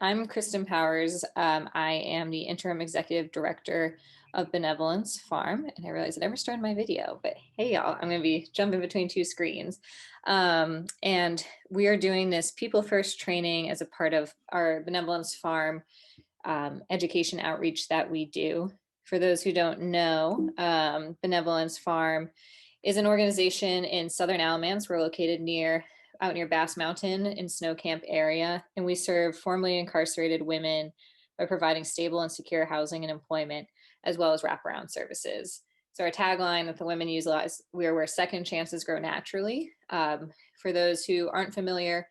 I'm Kristen Powers. I am the interim executive director of Benevolence Farm, and I realized I never started my video, but hey, y'all, I'm going to be jumping between two screens. And we are doing this People First training as a part of our Benevolence Farm education outreach that we do. For those who don't know, Benevolence Farm is an organization in Southern Alamance. We're located out near Bass Mountain in Snow Camp area, and we serve formerly incarcerated women by providing stable and secure housing and employment, as well as wraparound services. So our tagline that the women utilize, we are where second chances grow naturally. For those who aren't familiar,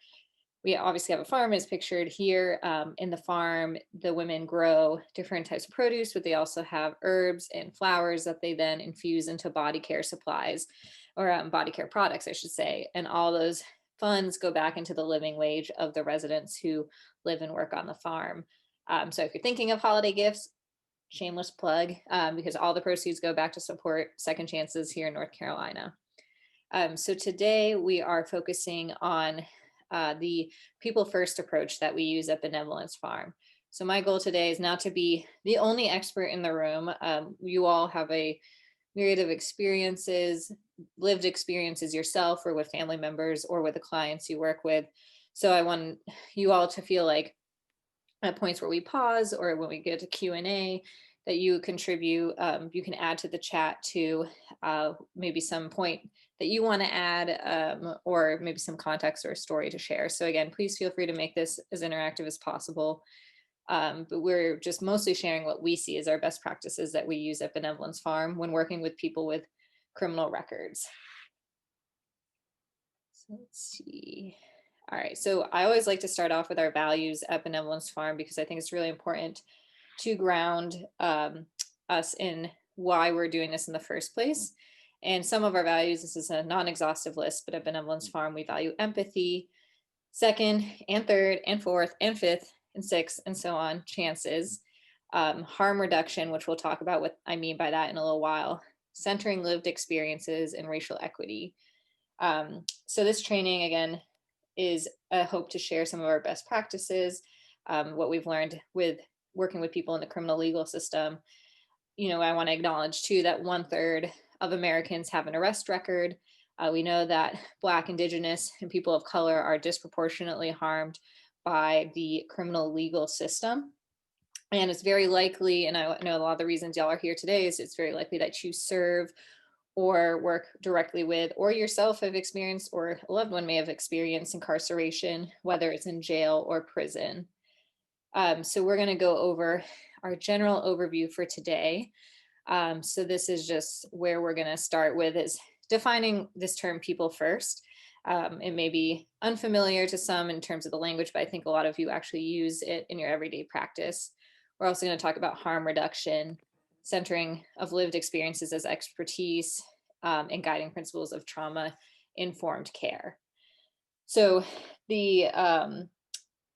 we obviously have a farm as pictured here. In the farm, the women grow different types of produce, but they also have herbs and flowers that they then infuse into body care supplies or body care products, I should say. And all those funds go back into the living wage of the residents who live and work on the farm. So if you're thinking of holiday gifts, shameless plug, because all the proceeds go back to support Second Chances here in North Carolina. So today we are focusing on the people first approach that we use at Benevolence Farm. So my goal today is not to be the only expert in the room. You all have a myriad of experiences, lived experiences yourself or with family members or with the clients you work with. So I want you all to feel like at points where we pause or when we get to Q&A that you contribute, you can add to the chat to maybe some point that you want to add or maybe some context or a story to share. So again, please feel free to make this as interactive as possible. But we're just mostly sharing what we see as our best practices that we use at Benevolence Farm when working with people with criminal records. So let's see. All right, so I always like to start off with our values at Benevolence Farm because I think it's really important to ground us in why we're doing this in the first place. And some of our values, this is a non-exhaustive list, but at Benevolence Farm, we value empathy, second and third and fourth and fifth and sixth and so on, chances, harm reduction, which we'll talk about what I mean by that in a little while, centering lived experiences and racial equity. So this training, again, is a hope to share some of our best practices, what we've learned with working with people in the criminal legal system. You know, I want to acknowledge too that 1/3 of Americans have an arrest record. We know that Black, Indigenous, and people of color are disproportionately harmed by the criminal legal system. And it's very likely, and I know a lot of the reasons y'all are here today is it's very likely that you serve or work directly with, or yourself have experienced, or a loved one may have experienced incarceration, whether it's in jail or prison. So we're going to go over our general overview for today. So this is just where we're going to start with is defining this term people first. It may be unfamiliar to some in terms of the language, but I think a lot of you actually use it in your everyday practice. We're also going to talk about harm reduction, centering of lived experiences as expertise, and guiding principles of trauma-informed care. So the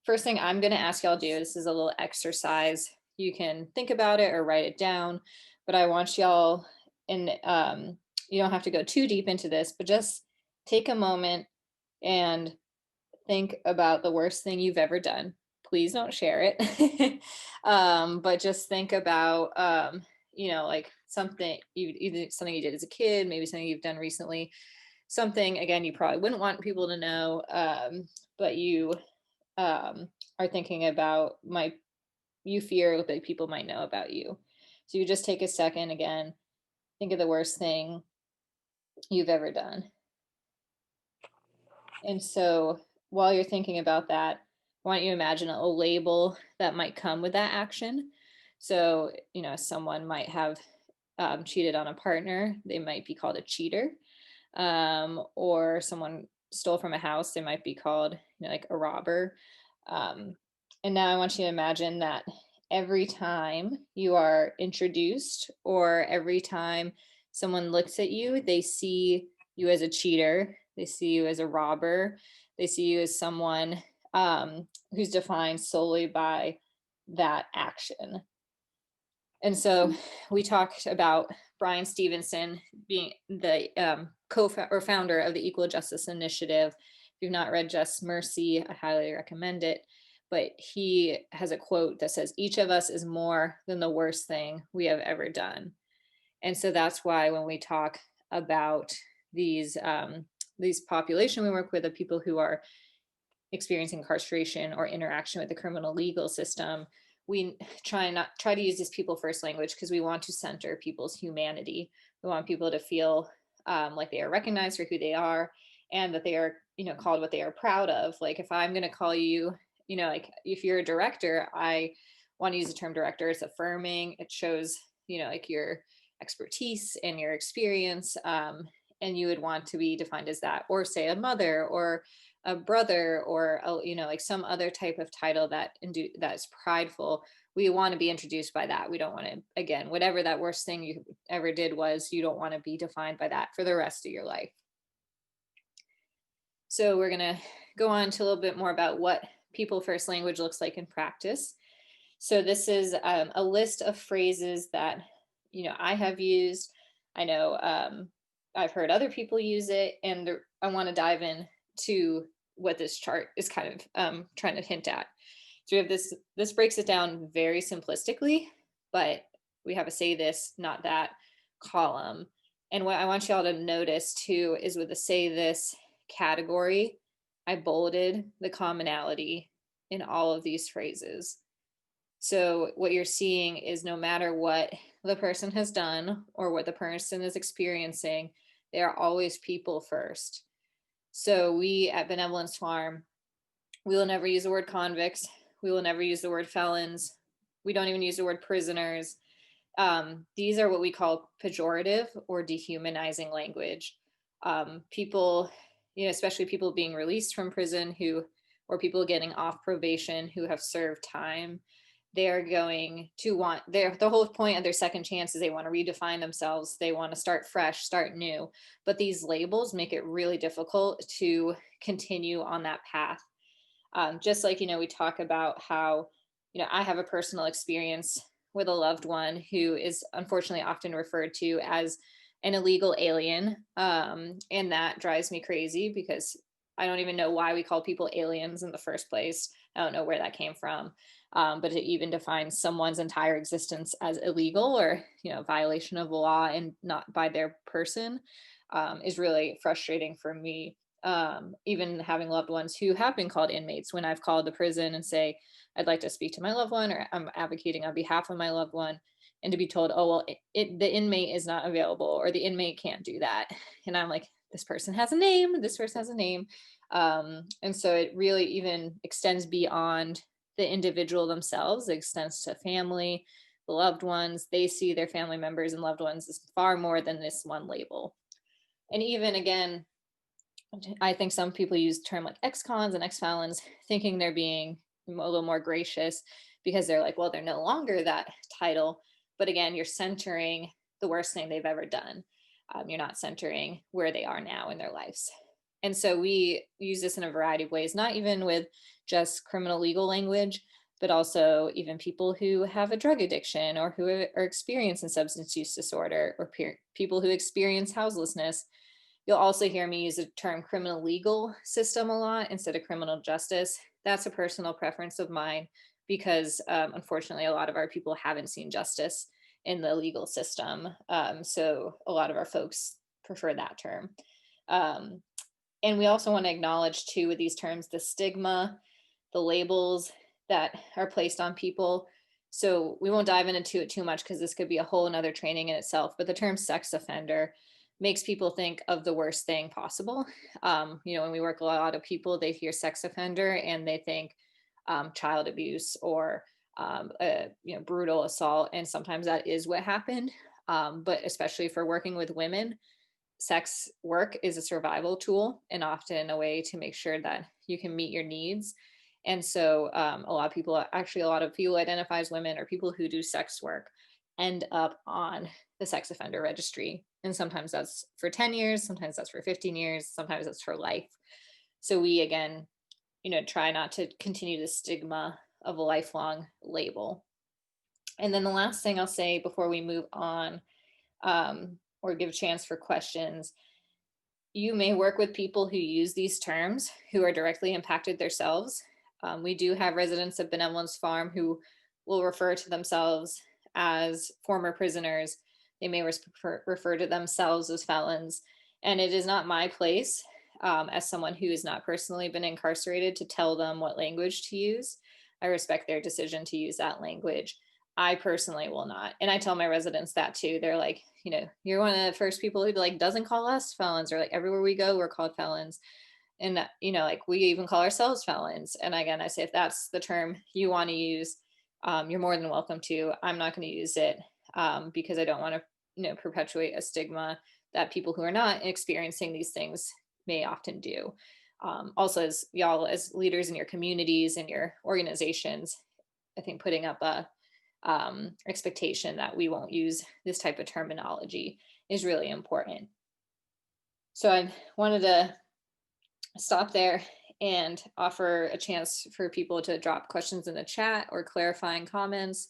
first thing I'm going to ask y'all to do, this is a little exercise. You can think about it or write it down, but I want y'all, and you don't have to go too deep into this, but just take a moment and think about the worst thing you've ever done. Please don't share it. But just think about, you know, like something either something you did as a kid, maybe something you've done recently, something, again, you probably wouldn't want people to know, but you are thinking about you fear that people might know about you. So you just take a second, again, think of the worst thing you've ever done. And so while you're thinking about that, why don't you imagine a label that might come with that action? So, you know, someone might have cheated on a partner, they might be called a cheater. Or someone stole from a house, they might be called, you know, like a robber. And now I want you to imagine that every time you are introduced or every time someone looks at you, they see you as a cheater, they see you as a robber, they see you as someone who's defined solely by that action. And so we talked about Bryan Stevenson being the co-founder of the Equal Justice Initiative. If you've not read Just Mercy, I highly recommend it. but he has a quote that says, "Each of us is more than the worst thing we have ever done." And so that's why when we talk about these these population we work with, the people who are experiencing incarceration or interaction with the criminal legal system, we try to use this people first language because we want to center people's humanity. We want people to feel like they are recognized for who they are, and that they are, called what they are proud of. Like if I'm going to call you, like if you're a director, I want to use the term director. It's affirming. It shows, like your expertise and your experience. And you would want to be defined as that, or say a mother or a brother, or like some other type of title that is prideful. We want to be introduced by that. We don't want to, again, whatever that worst thing you ever did was, you don't want to be defined by that for the rest of your life. So we're going to go on to a little bit more about what people first language looks like in practice. So this is a list of phrases that I have used. I know I've heard other people use it, and I want to dive in to what this chart is kind of trying to hint at. So we have this breaks it down very simplistically, but we have a say this, not that column. And what I want y'all to notice too is with the say this category, I bolded the commonality in all of these phrases. So what you're seeing is no matter what the person has done or what the person is experiencing, they are always people first. So we at Benevolence Farm, we will never use the word convicts. We will never use the word felons. We don't even use the word prisoners. These are what we call pejorative or dehumanizing language. People, especially people being released from prison or people getting off probation who have served time, they're going to want the whole point of their second chance is they want to redefine themselves. They want to start fresh, start new. But these labels make it really difficult to continue on that path. Just like, we talk about how, I have a personal experience with a loved one who is unfortunately often referred to as an illegal alien. And that drives me crazy because I don't even know why we call people aliens in the first place. I don't know where that came from. But to even define someone's entire existence as illegal or, violation of the law and not by their person is really frustrating for me. Even having loved ones who have been called inmates, when I've called the prison and say, I'd like to speak to my loved one, or I'm advocating on behalf of my loved one, and to be told, oh, well, the inmate is not available, or the inmate can't do that. And I'm like, this person has a name, this person has a name. And so it really even extends beyond the individual themselves. It extends to family, the loved ones. They see their family members and loved ones as far more than this one label. And even again, I think some people use the term like ex-cons and ex-felons, thinking they're being a little more gracious because they're like, well, they're no longer that title. But again, you're centering the worst thing they've ever done. You're not centering where they are now in their lives. And so we use this in a variety of ways, not even with just criminal legal language, but also even people who have a drug addiction or who are experiencing substance use disorder, or people who experience houselessness. You'll also hear me use the term criminal legal system a lot instead of criminal justice. That's a personal preference of mine because unfortunately, a lot of our people haven't seen justice in the legal system. So a lot of our folks prefer that term. And we also want to acknowledge too with these terms, the stigma, the labels that are placed on people. So we won't dive into it too much because this could be a whole another training in itself, but the term sex offender makes people think of the worst thing possible. When we work a lot of people, they hear sex offender and they think child abuse or brutal assault. And sometimes that is what happened. But especially for working with women, sex work is a survival tool and often a way to make sure that you can meet your needs. And so a lot of people who identify as women or people who do sex work end up on the sex offender registry. And sometimes that's for 10 years, sometimes that's for 15 years, sometimes that's for life. So we, again, try not to continue the stigma of a lifelong label. And then the last thing I'll say before we move on, or give a chance for questions, you may work with people who use these terms who are directly impacted themselves. We do have residents of Benevolence Farm who will refer to themselves as former prisoners. They may refer to themselves as felons. And it is not my place, as someone who has not personally been incarcerated, to tell them what language to use. I respect their decision to use that language. I personally will not. And I tell my residents that too. They're like, you're one of the first people who like doesn't call us felons, or like everywhere we go, we're called felons. And like we even call ourselves felons. And again, I say, if that's the term you want to use, you're more than welcome to. I'm not going to use it, because I don't want to perpetuate a stigma that people who are not experiencing these things may often do. Also, as y'all, as leaders in your communities and your organizations, I think putting up a expectation that we won't use this type of terminology is really important. So I wanted to stop there and offer a chance for people to drop questions in the chat or clarifying comments.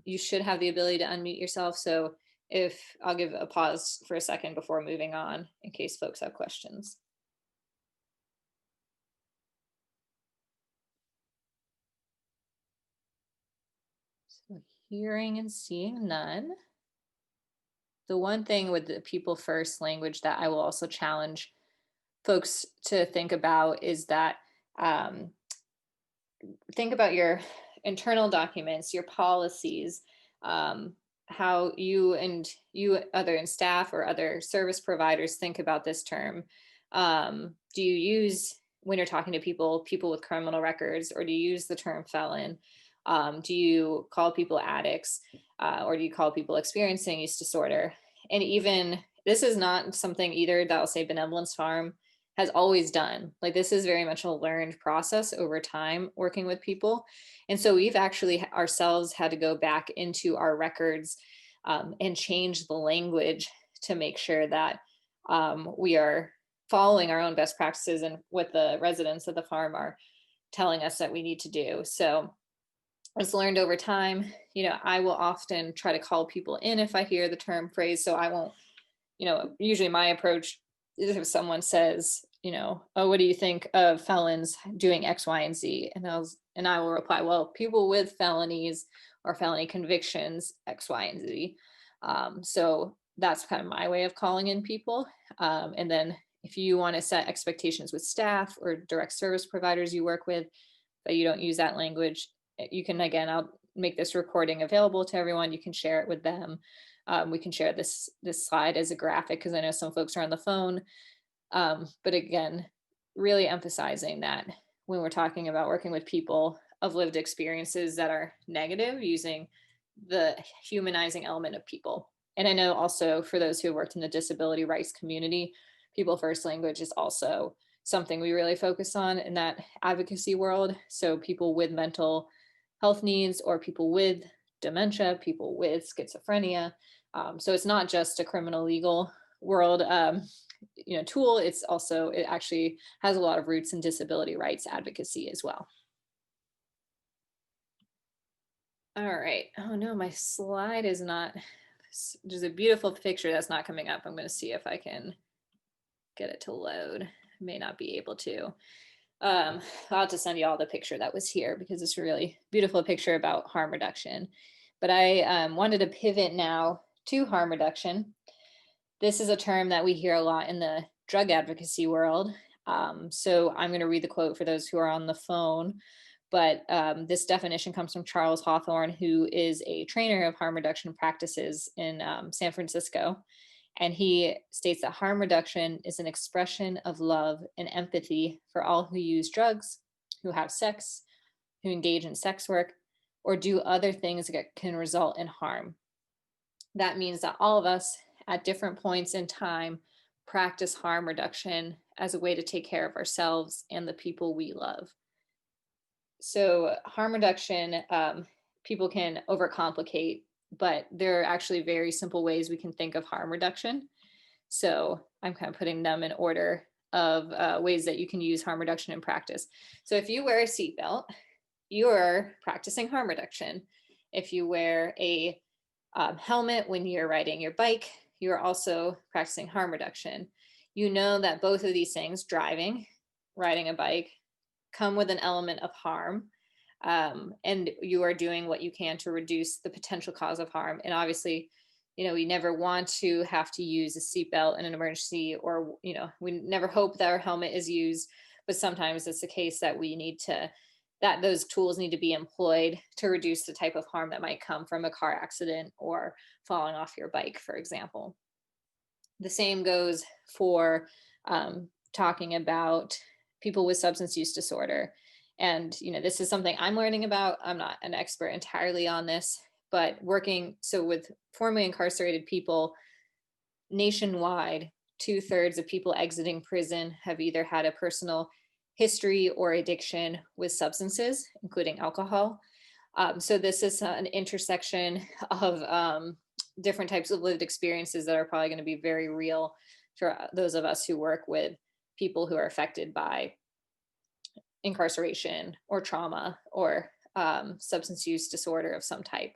You should have the ability to unmute yourself. So if I'll give a pause for a second before moving on in case folks have questions. So hearing and seeing none. The one thing with the people first language that I will also challenge folks to think about is that think about your internal documents, your policies, how you other in staff or other service providers think about this term. Do you use, when you're talking to people with criminal records, or do you use the term felon? Do you call people addicts, or do you call people experiencing use disorder? And even, this is not something either that I'll say Benevolence Farm has always done. Like, this is very much a learned process over time working with people. And so we've actually ourselves had to go back into our records and change the language to make sure that we are following our own best practices and what the residents of the farm are telling us that we need to do. So it's learned over time. I will often try to call people in if I hear the term phrase. So I won't, usually my approach is, if someone says, oh, what do you think of felons doing X, Y, and Z? And I will reply, well, people with felonies or felony convictions, X, Y, and Z. So that's kind of my way of calling in people. And then if you want to set expectations with staff or direct service providers you work with, but you don't use that language, you can, again, I'll make this recording available to everyone. You can share it with them. We can share this slide as a graphic, because I know some folks are on the phone. But again, really emphasizing that when we're talking about working with people of lived experiences that are negative, using the humanizing element of people. And I know also for those who have worked in the disability rights community, people first language is also something we really focus on in that advocacy world. So people with mental health needs, or people with dementia, people with schizophrenia. So it's not just a criminal legal world tool. It's also, it actually has a lot of roots in disability rights advocacy as well. All right. Oh no, my slide is not, there's a beautiful picture that's not coming up. I'm going to see if I can get it to load. May not be able to. I'll have to send you all the picture that was here, because it's a really beautiful picture about harm reduction. But I wanted to pivot now to harm reduction. This is a term that we hear a lot in the drug advocacy world. So I'm going to read the quote for those who are on the phone. But this definition comes from Charles Hawthorne, who is a trainer of harm reduction practices in San Francisco. And he states that harm reduction is an expression of love and empathy for all who use drugs, who have sex, who engage in sex work, or do other things that can result in harm. That means that all of us at different points in time practice harm reduction as a way to take care of ourselves and the people we love. So harm reduction, people can overcomplicate, but there are actually very simple ways we can think of harm reduction. So I'm kind of putting them in order of ways that you can use harm reduction in practice. So if you wear a seatbelt, you are practicing harm reduction. If you wear a helmet when you're riding your bike, you're also practicing harm reduction. You know that both of these things, driving, riding a bike, come with an element of harm, and you are doing what you can to reduce the potential cause of harm. And obviously, we never want to have to use a seatbelt in an emergency, or we never hope that our helmet is used, but sometimes it's the case that we need to that those tools need to be employed to reduce the type of harm that might come from a car accident or falling off your bike, for example. The same goes for talking about people with substance use disorder. And, this is something I'm learning about. I'm not an expert entirely on this, but working so with formerly incarcerated people nationwide, 2/3 of people exiting prison have either had a personal history or addiction with substances, including alcohol. So this is an intersection of different types of lived experiences that are probably going to be very real for those of us who work with people who are affected by incarceration or trauma or substance use disorder of some type.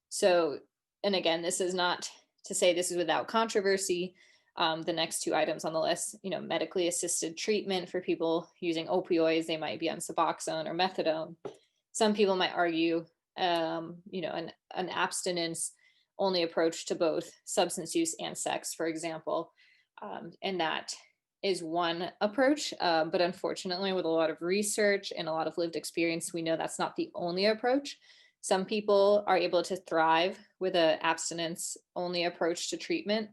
So, and again, this is not to say this is without controversy. The next two items on the list, medically assisted treatment for people using opioids, they might be on Suboxone or methadone. Some people might argue, an abstinence only approach to both substance use and sex, for example. And that is one approach. But unfortunately, with a lot of research and a lot of lived experience, we know that's not the only approach. Some people are able to thrive with an abstinence only approach to treatment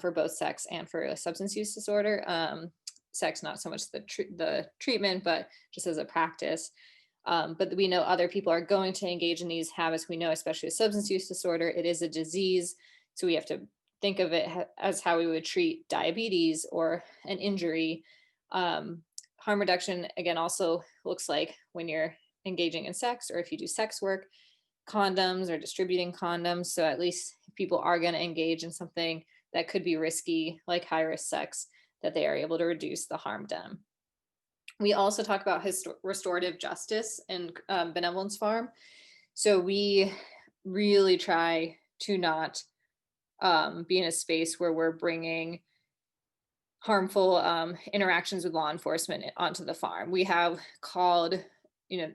for both sex and for a substance use disorder. Sex, not so much the treatment, but just as a practice. But we know other people are going to engage in these habits. We know, especially with substance use disorder, it is a disease. So we have to think of it as how we would treat diabetes or an injury. Harm reduction, again, also looks like when you're engaging in sex, or if you do sex work, condoms or distributing condoms. So at least if people are going to engage in something that could be risky, like high risk sex, that they are able to reduce the harm done. We also talk about restorative justice and Benevolence Farm. So we really try to not be in a space where we're bringing harmful interactions with law enforcement onto the farm. We have called,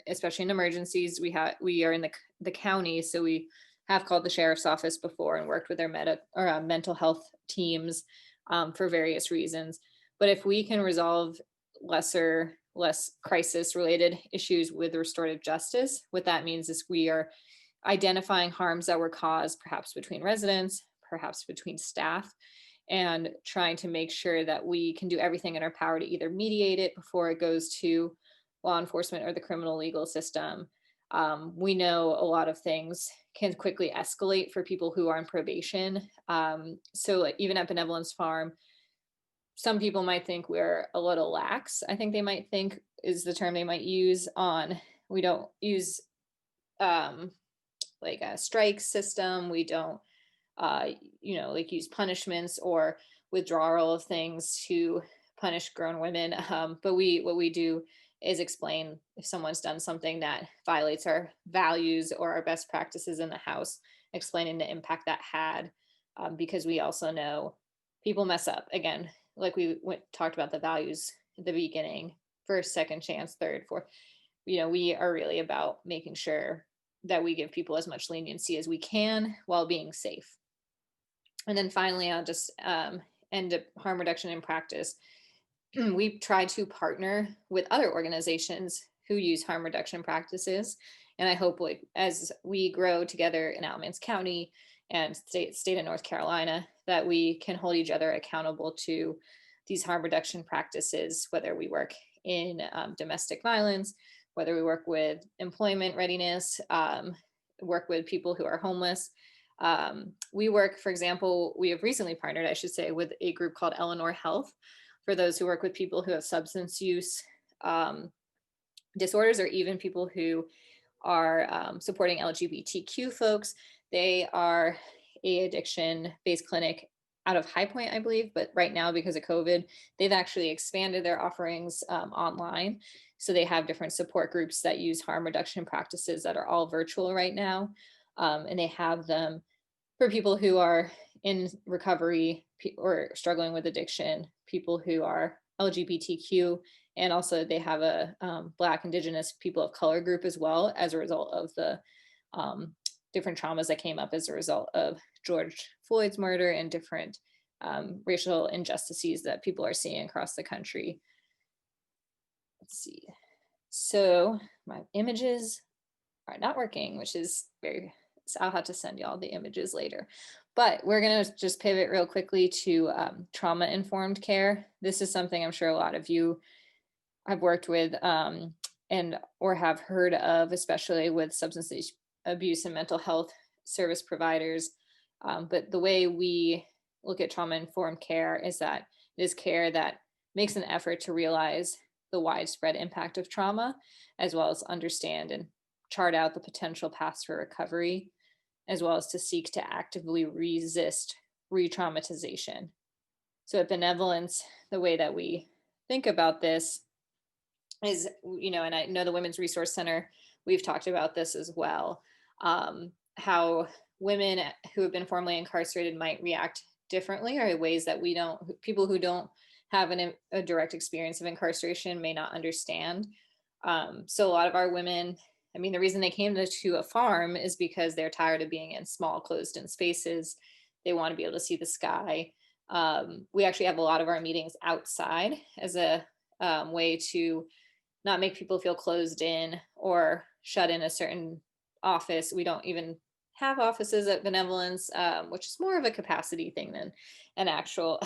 especially in emergencies, we are in the county, so we have called the sheriff's office before and worked with their mental health teams for various reasons. But if we can resolve less crisis related issues with restorative justice, what that means is we are identifying harms that were caused perhaps between residents, perhaps between staff, and trying to make sure that we can do everything in our power to either mediate it before it goes to law enforcement or the criminal legal system. We know a lot of things can quickly escalate for people who are on probation. So even at Benevolence Farm, some people might think we're a little lax. I think they might think is the term they might use on, we don't use like a strike system. We don't, like use punishments or withdrawal of things to punish grown women. But what we do is explain if someone's done something that violates our values or our best practices in the house, explaining the impact that had, because we also know people mess up. Again, like we talked about the values at the beginning, first, second chance, third, fourth. We are really about making sure that we give people as much leniency as we can while being safe. And then finally, I'll just end up harm reduction in practice. We try to partner with other organizations who use harm reduction practices. And I hope as we grow together in Alamance County and state of North Carolina, that we can hold each other accountable to these harm reduction practices, whether we work in domestic violence, whether we work with employment readiness, work with people who are homeless. We work, for example, we have recently partnered, I should say, with a group called Eleanor Health, for those who work with people who have substance use disorders, or even people who are supporting LGBTQ folks. They are a addiction-based clinic out of High Point, I believe, but right now, because of COVID, they've actually expanded their offerings online. So they have different support groups that use harm reduction practices that are all virtual right now. And they have them for people who are in recovery or struggling with addiction, people who are LGBTQ, and also they have a Black, Indigenous, people of color group as well, as a result of the different traumas that came up as a result of George Floyd's murder and different racial injustices that people are seeing across the country. Let's see. So my images are not working, which is so I'll have to send y'all the images later. But we're going to just pivot real quickly to trauma-informed care. This is something I'm sure a lot of you have worked with and or have heard of, especially with substance abuse and mental health service providers. But the way we look at trauma-informed care is that it is care that makes an effort to realize the widespread impact of trauma, as well as understand and chart out the potential paths for recovery, as well as to seek to actively resist re-traumatization. So at Benevolence, the way that we think about this is, and I know the Women's Resource Center, we've talked about this as well, how women who have been formerly incarcerated might react differently, or ways that people who don't have a direct experience of incarceration may not understand. So a lot of our women, the reason they came to a farm is because they're tired of being in small closed-in spaces. They want to be able to see the sky. We actually have a lot of our meetings outside as a way to not make people feel closed in or shut in a certain office. We don't even have offices at Benevolence, which is more of a capacity thing than an actual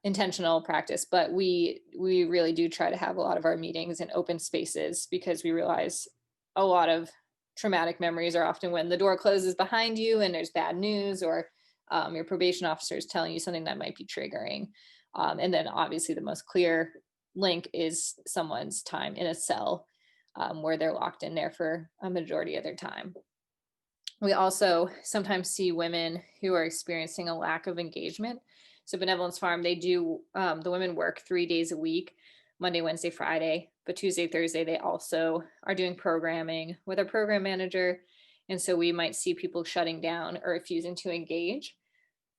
intentional practice. But we really do try to have a lot of our meetings in open spaces, because we realize a lot of traumatic memories are often when the door closes behind you and there's bad news, or your probation officer is telling you something that might be triggering. And then obviously the most clear link is someone's time in a cell, where they're locked in there for a majority of their time. We also sometimes see women who are experiencing a lack of engagement. So Benevolence Farm, they do, the women work 3 days a week, Monday, Wednesday, Friday, but Tuesday, Thursday, they also are doing programming with a program manager. And so we might see people shutting down or refusing to engage.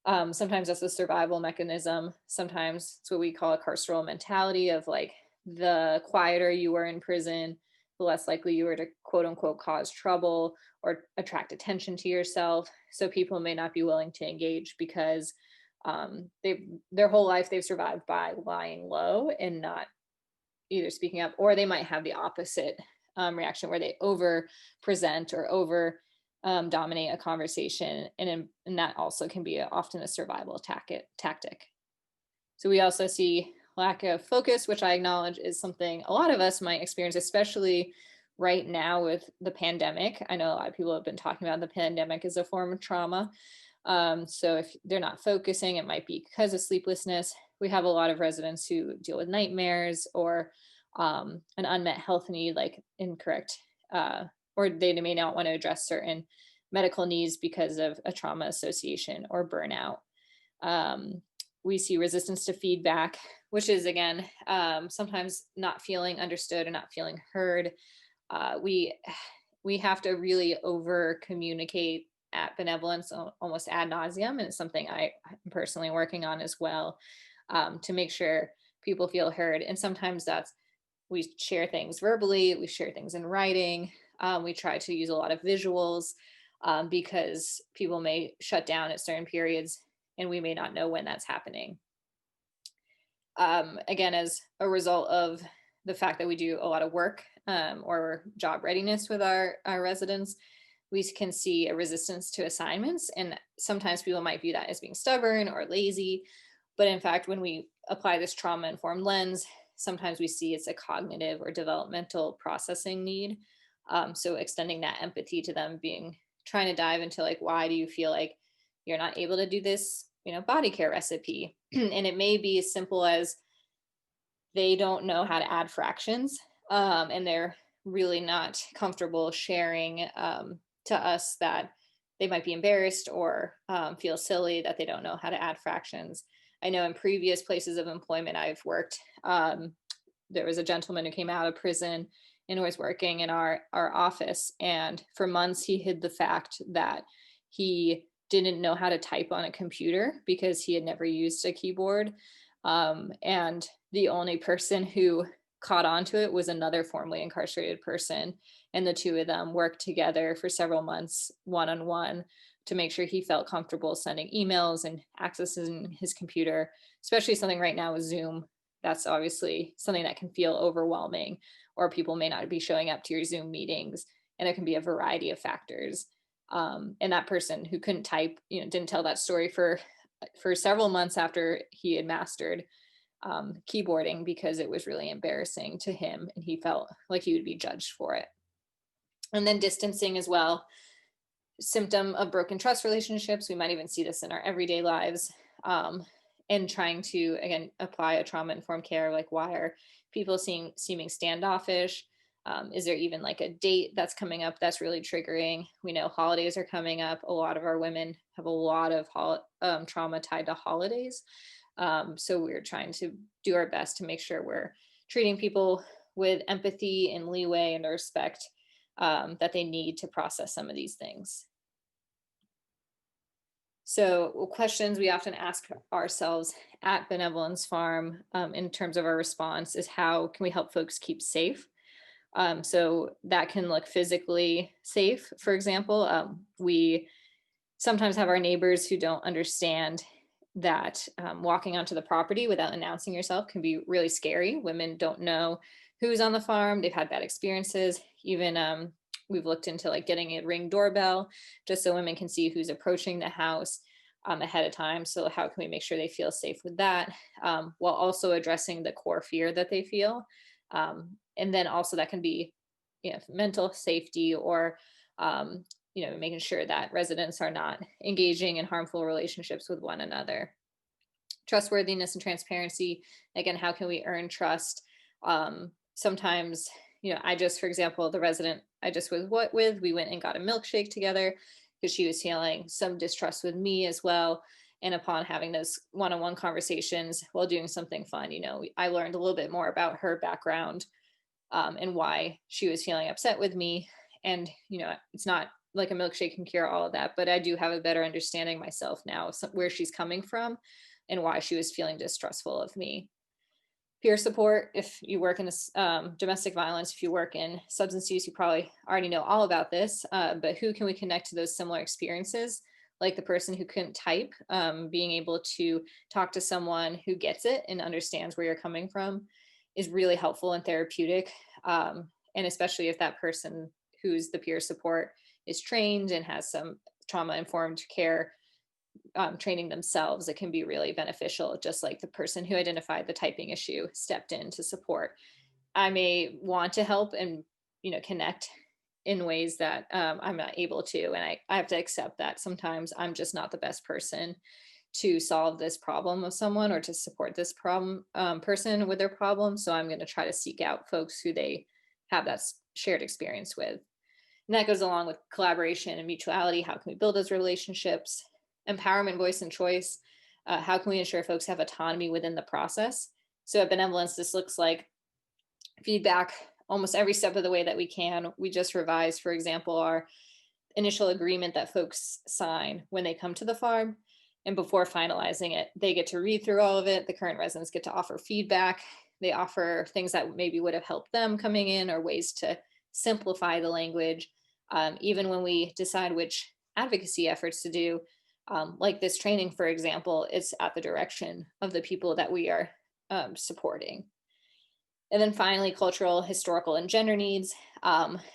Sometimes that's a survival mechanism. Sometimes it's what we call a carceral mentality of, like, the quieter you were in prison, the less likely you were to quote unquote cause trouble or attract attention to yourself. So people may not be willing to engage because their whole life they've survived by lying low and not either speaking up, or they might have the opposite reaction where they over present or over dominate a conversation, and that also can be often a survival tactic. So we also see lack of focus, which I acknowledge is something a lot of us might experience, especially right now with the pandemic. I know a lot of people have been talking about the pandemic as a form of trauma. So if they're not focusing, it might be because of sleeplessness. We have a lot of residents who deal with nightmares or an unmet health need, like incorrect, or they may not want to address certain medical needs because of a trauma association or burnout. We see resistance to feedback, which is, again, sometimes not feeling understood or not feeling heard. We have to really over communicate at Benevolence almost ad nauseum, and it's something I'm personally working on as well, to make sure people feel heard. And sometimes we share things verbally, we share things in writing, we try to use a lot of visuals, because people may shut down at certain periods and we may not know when that's happening. Again, as a result of the fact that we do a lot of work or job readiness with our residents, we can see a resistance to assignments. And sometimes people might view that as being stubborn or lazy. But in fact, when we apply this trauma-informed lens, sometimes we see it's a cognitive or developmental processing need. So extending that empathy to them, trying to dive into, like, why do you feel like you're not able to do this, body care recipe? And it may be as simple as they don't know how to add fractions, and they're really not comfortable sharing to us that they might be embarrassed or feel silly that they don't know how to add fractions. I know in previous places of employment I've worked, there was a gentleman who came out of prison and was working in our office. And for months, he hid the fact that he didn't know how to type on a computer because he had never used a keyboard. And the only person who caught on to it was another formerly incarcerated person. And the two of them worked together for several months, one on one, to make sure he felt comfortable sending emails and accessing his computer, especially something right now with Zoom. That's obviously something that can feel overwhelming, or people may not be showing up to your Zoom meetings, and there can be a variety of factors. And that person who couldn't type, didn't tell that story for several months after he had mastered keyboarding, because it was really embarrassing to him and he felt like he would be judged for it. And then distancing as well, symptom of broken trust relationships. We might even see this in our everyday lives. And trying to, again, apply a trauma-informed care, like why are people seeming standoffish? Is there even like a date that's coming up that's really triggering? We know holidays are coming up. A lot of our women have a lot of trauma tied to holidays. So we're trying to do our best to make sure we're treating people with empathy and leeway and respect that they need to process some of these things. So questions we often ask ourselves at Benevolence Farm in terms of our response is, how can we help folks keep safe? So that can look physically safe. For example, we sometimes have our neighbors who don't understand that walking onto the property without announcing yourself can be really scary. Women don't know who's on the farm. They've had bad experiences. Even we've looked into like getting a Ring doorbell just so women can see who's approaching the house ahead of time. So how can we make sure they feel safe with that, while also addressing the core fear that they feel? And then also that can be, mental safety, or making sure that residents are not engaging in harmful relationships with one another. Trustworthiness and transparency. Again, how can we earn trust? Sometimes, for example, the resident I just was with, we went and got a milkshake together because she was feeling some distrust with me as well. And upon having those one-on-one conversations while doing something fun, I learned a little bit more about her background and why she was feeling upset with me. And, it's not like a milkshake can cure all of that, but I do have a better understanding myself now, where she's coming from and why she was feeling distrustful of me. Peer support. If you work in domestic violence, if you work in substance use, you probably already know all about this, but who can we connect to those similar experiences? Like the person who couldn't type, being able to talk to someone who gets it and understands where you're coming from is really helpful and therapeutic. And especially if that person who's the peer support is trained and has some trauma-informed care training themselves, it can be really beneficial, just like the person who identified the typing issue stepped in to support. I may want to help and connect in ways that I'm not able to, and I have to accept that sometimes I'm just not the best person to solve this problem of someone or to support this person with their problem. So I'm going to try to seek out folks who they have that shared experience with. And that goes along with collaboration and mutuality. How can we build those relationships? Empowerment, voice, and choice. How can we ensure folks have autonomy within the process? So at Benevolence, this looks like feedback almost every step of the way that we can. We just revised, for example, our initial agreement that folks sign when they come to the farm. And before finalizing it, they get to read through all of it. The current residents get to offer feedback. They offer things that maybe would have helped them coming in, or ways to simplify the language. Even when we decide which advocacy efforts to do, like this training, for example, it's at the direction of the people that we are supporting. And then finally, cultural, historical, and gender needs.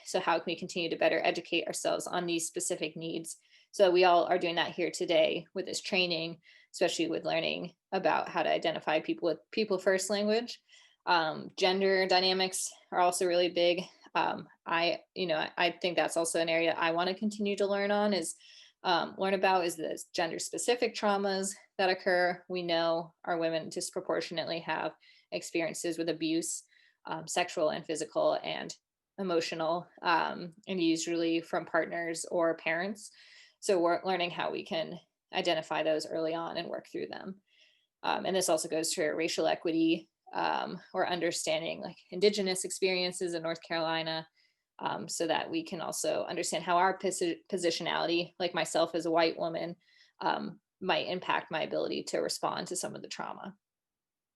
So how can we continue to better educate ourselves on these specific needs? So we all are doing that here today with this training, especially with learning about how to identify people with people first language. Gender dynamics are also really big. I think that's also an area I want to continue to learn about is the gender specific traumas that occur. We know our women disproportionately have experiences with abuse, sexual and physical and emotional, and usually from partners or parents. So we're learning how we can identify those early on and work through them. And this also goes to racial equity, or understanding like Indigenous experiences in North Carolina, so that we can also understand how our positionality, like myself as a white woman, might impact my ability to respond to some of the trauma.